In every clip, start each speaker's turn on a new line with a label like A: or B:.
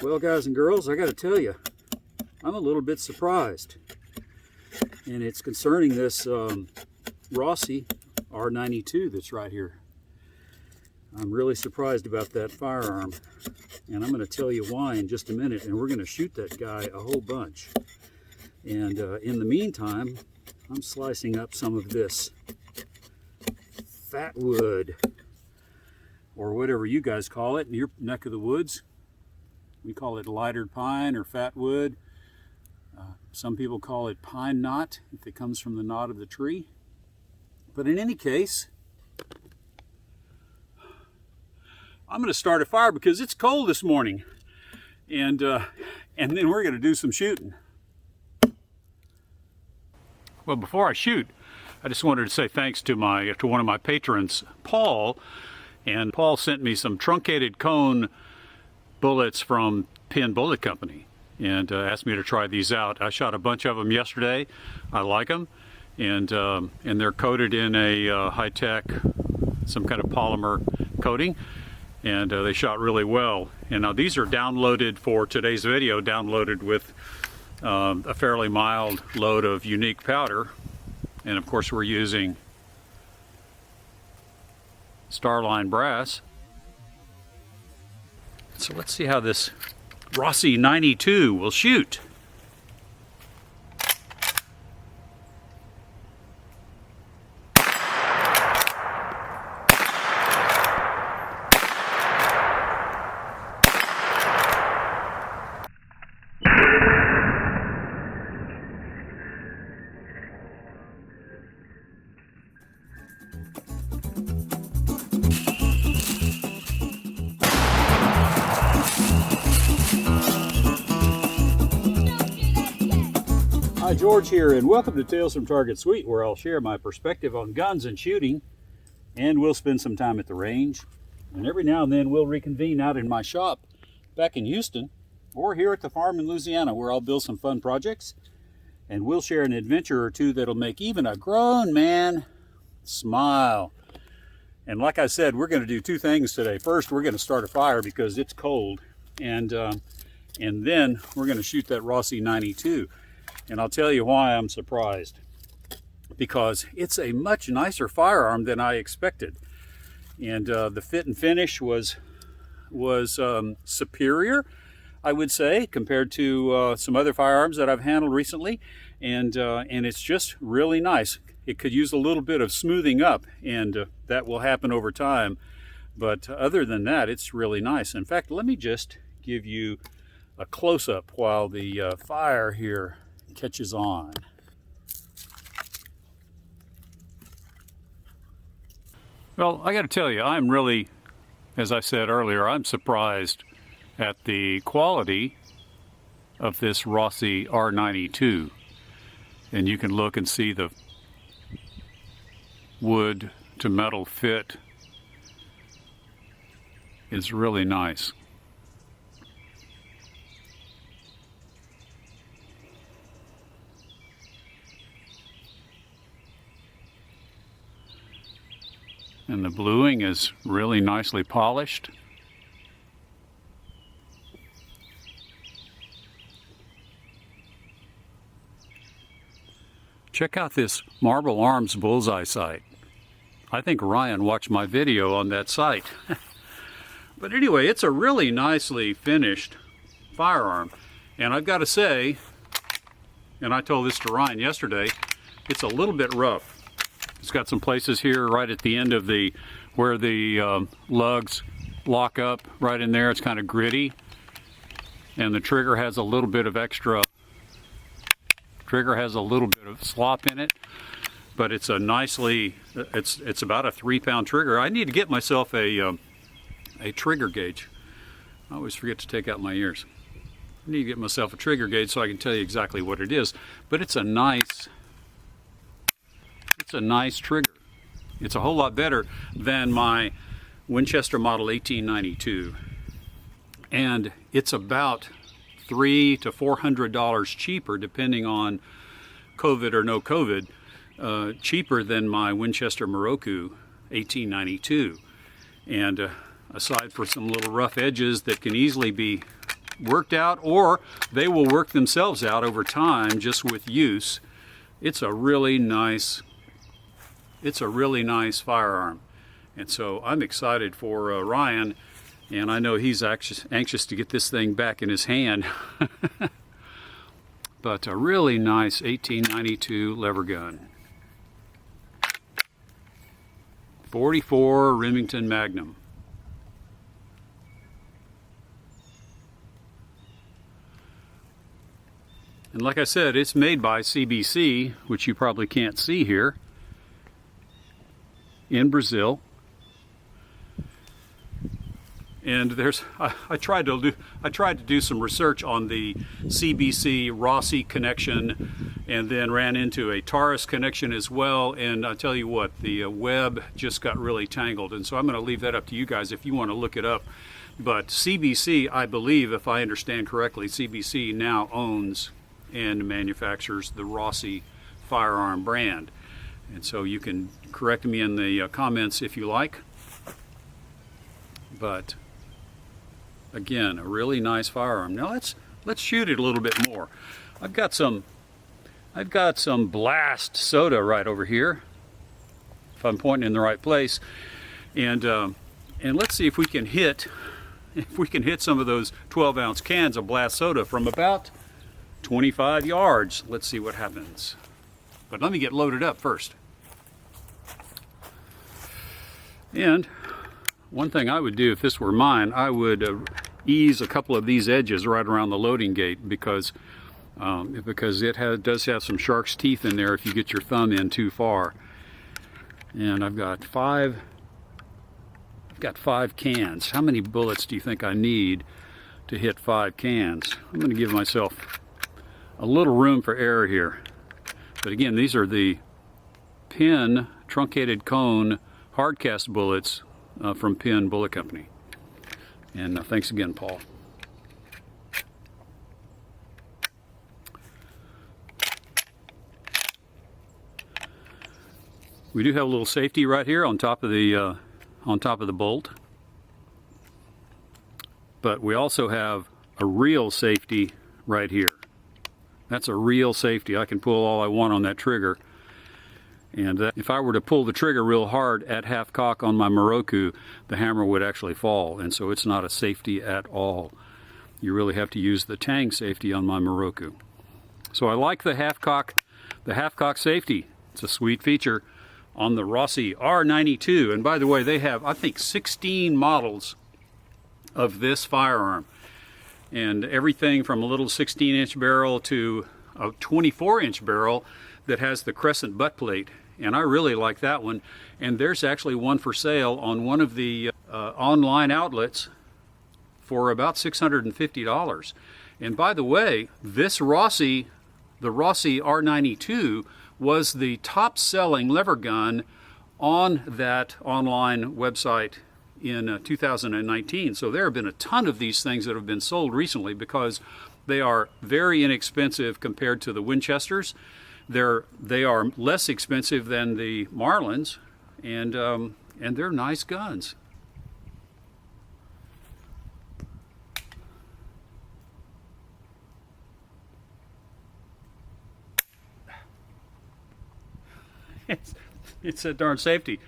A: Well, guys and girls, I got to tell you, I'm a little bit surprised. And it's concerning this Rossi R92 that's right here. I'm really surprised about that firearm. And I'm going to tell you why in just a minute. And we're going to shoot that guy a whole bunch. And in the meantime, I'm slicing up some of this fat wood, or whatever you guys call it in your neck of the woods. We call it lightered pine or fat wood. Some people call it pine knot if it comes from the knot of the tree. But in any case, I'm going to start a fire because it's cold this morning, and then we're going to do some shooting. Well, before I shoot, I just wanted to say thanks to one of my patrons, Paul. And Paul sent me some truncated cone bullets from Penn Bullet Company, and asked me to try these out. I shot a bunch of them yesterday. I like them, and they're coated in a high-tech, some kind of polymer coating, and they shot really well. And now these are downloaded for today's video, downloaded with a fairly mild load of unique powder, and of course we're using Starline brass. So let's see how this Rossi 92 will shoot. Hi, George here, and welcome to Tales from Target Suite, where I'll share my perspective on guns and shooting, and we'll spend some time at the range. And every now and then we'll reconvene out in my shop back in Houston, or here at the farm in Louisiana, where I'll build some fun projects, and we'll share an adventure or two that'll make even a grown man smile. And like I said, we're going to do two things today. First, we're going to start a fire because it's cold, and then we're going to shoot that Rossi 92. And I'll tell you why I'm surprised. Because it's a much nicer firearm than I expected. And the fit and finish was superior, I would say, compared to some other firearms that I've handled recently. And it's just really nice. It could use a little bit of smoothing up, and that will happen over time. But other than that, it's really nice. In fact, let me just give you a close-up while the fire here catches on. Well, I got to tell you, I'm really, as I said earlier, I'm surprised at the quality of this Rossi R92. And you can look and see the wood to metal fit is really nice. And the bluing is really nicely polished. Check out this Marble Arms bullseye sight. I think Ryan watched my video on that sight. But anyway, it's a really nicely finished firearm. And I've got to say, and I told this to Ryan yesterday, it's a little bit rough. It's got some places here right at the end of where the lugs lock up, right in there. It's kind of gritty, and the trigger has a little bit of slop in it, but it's a nicely, it's about a 3-pound trigger. I need to get myself a trigger gauge. I always forget to take out my ears. I need to get myself a trigger gauge so I can tell you exactly what it is. But it's a nice trigger. It's a whole lot better than my Winchester Model 1892. And it's about $300 to $400 cheaper, depending on COVID or no COVID, cheaper than my Winchester Moroku 1892. And aside for some little rough edges that can easily be worked out, or they will work themselves out over time just with use. It's a really nice firearm. And so I'm excited for Ryan, and I know he's anxious to get this thing back in his hand. But a really nice 1892 lever gun. 44 Remington Magnum. And like I said, it's made by CBC, which you probably can't see here, in Brazil. And I tried to do some research on the CBC Rossi connection, and then ran into a Taurus connection as well. And I tell you what, the web just got really tangled. And so I'm going to leave that up to you guys if you want to look it up. But CBC, I believe, if I understand correctly, CBC now owns and manufactures the Rossi firearm brand. And so you can correct me in the comments if you like. But again, a really nice firearm. Now let's shoot it a little bit more. I've got some Blast soda right over here, if I'm pointing in the right place, and let's see if we can hit some of those 12-ounce cans of Blast soda from about 25 yards. Let's see what happens. But let me get loaded up first. And one thing I would do if this were mine, I would ease a couple of these edges right around the loading gate, because it does have some shark's teeth in there if you get your thumb in too far. And I've got five cans. How many bullets do you think I need to hit 5 cans? I'm going to give myself a little room for error here. But again, these are the Penn truncated cone hardcast bullets from Penn Bullet Company. And thanks again, Paul. We do have a little safety right here on top of the bolt, but we also have a real safety right here. That's a real safety. I can pull all I want on that trigger. And if I were to pull the trigger real hard at half cock on my Moroku, the hammer would actually fall. And so it's not a safety at all. You really have to use the tang safety on my Moroku. So I like the half cock safety. It's a sweet feature on the Rossi R92. And by the way, they have, I think, 16 models of this firearm. And everything from a little 16-inch barrel to a 24-inch barrel that has the crescent butt plate. And I really like that one. And there's actually one for sale on one of the online outlets for about $650. And by the way, this Rossi, the Rossi R92, was the top-selling lever gun on that online website in 2019. So there have been a ton of these things that have been sold recently because they are very inexpensive compared to the Winchesters. They are less expensive than the Marlins, and they're nice guns. It's a darn safety.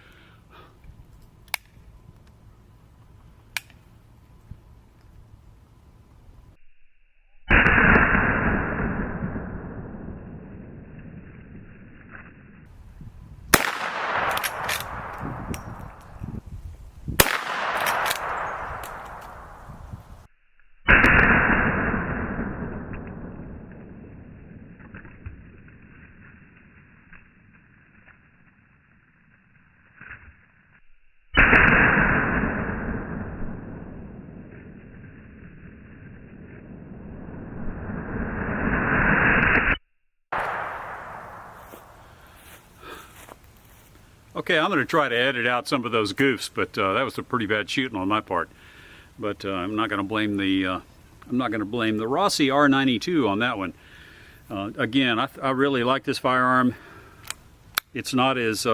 A: Okay, I'm going to try to edit out some of those goofs, but that was a pretty bad shooting on my part. But I'm not going to blame the Rossi R92 on that one. Again, I really like this firearm. It's not as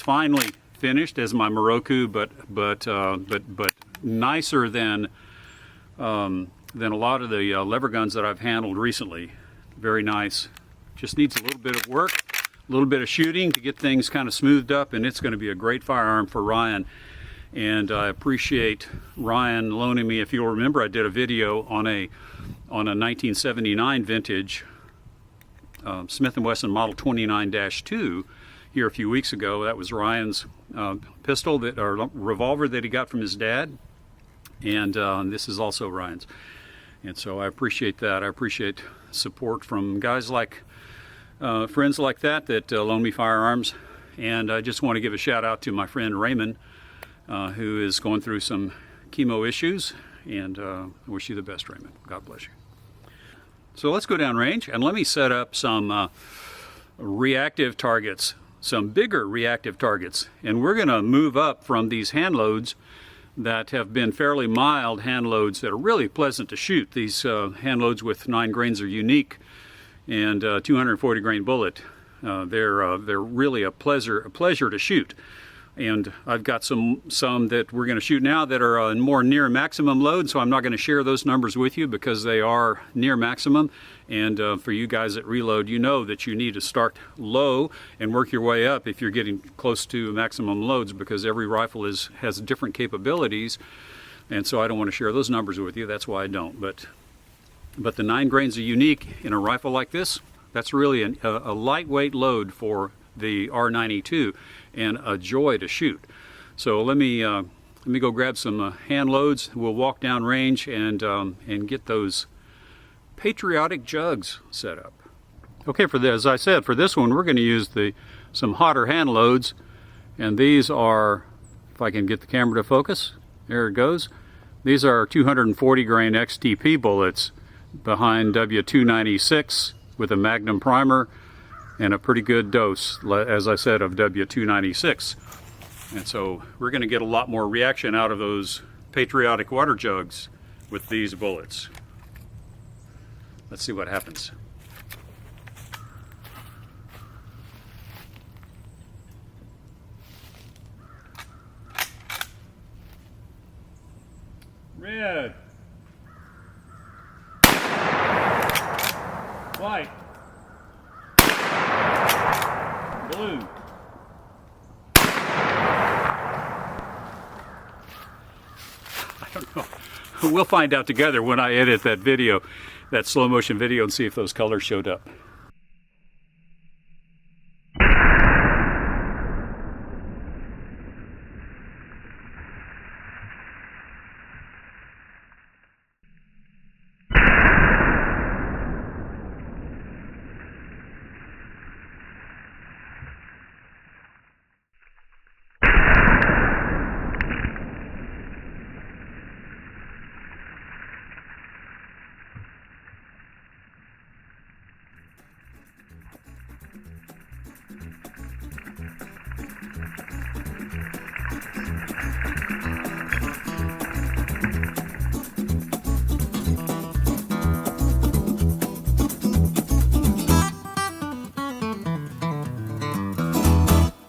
A: finely finished as my Moroku, but nicer than than a lot of the lever guns that I've handled recently. Very nice. Just needs a little bit of work, a little bit of shooting to get things kind of smoothed up, and it's going to be a great firearm for Ryan. And I appreciate Ryan loaning me. If you'll remember, I did a video on a 1979 vintage Smith & Wesson Model 29-2 here a few weeks ago. That was Ryan's pistol or revolver that he got from his dad, and this is also Ryan's. And so I appreciate that. I appreciate support from guys like friends like that loan me firearms. And I just want to give a shout out to my friend Raymond, who is going through some chemo issues, and I wish you the best, Raymond. God bless you. So let's go down range and let me set up some reactive targets, some bigger reactive targets. And we're going to move up from these hand loads that have been fairly mild hand loads that are really pleasant to shoot. These hand loads with 9 grains are unique, and 240 grain bullet. They're really a pleasure to shoot. And I've got some that we're going to shoot now that are more near maximum load, so I'm not going to share those numbers with you because they are near maximum. And for you guys that reload, you know that you need to start low and work your way up if you're getting close to maximum loads, because every rifle has different capabilities, and so I don't want to share those numbers with you. That's why I don't. But the 9 grains are unique in a rifle like this. That's really a lightweight load for the R92 and a joy to shoot. So let me go grab some hand loads. We'll walk down range and get those patriotic jugs set up. Okay, as I said, for this one we're going to use some hotter hand loads, and these are, if I can get the camera to focus, there it goes. These are 240 grain XTP bullets behind W296 with a Magnum primer and a pretty good dose, as I said, of W296. And so we're going to get a lot more reaction out of those patriotic water jugs with these bullets. Let's see what happens. Red. White. Blue. I don't know. We'll find out together when I edit that video, that slow motion video, and see if those colors showed up.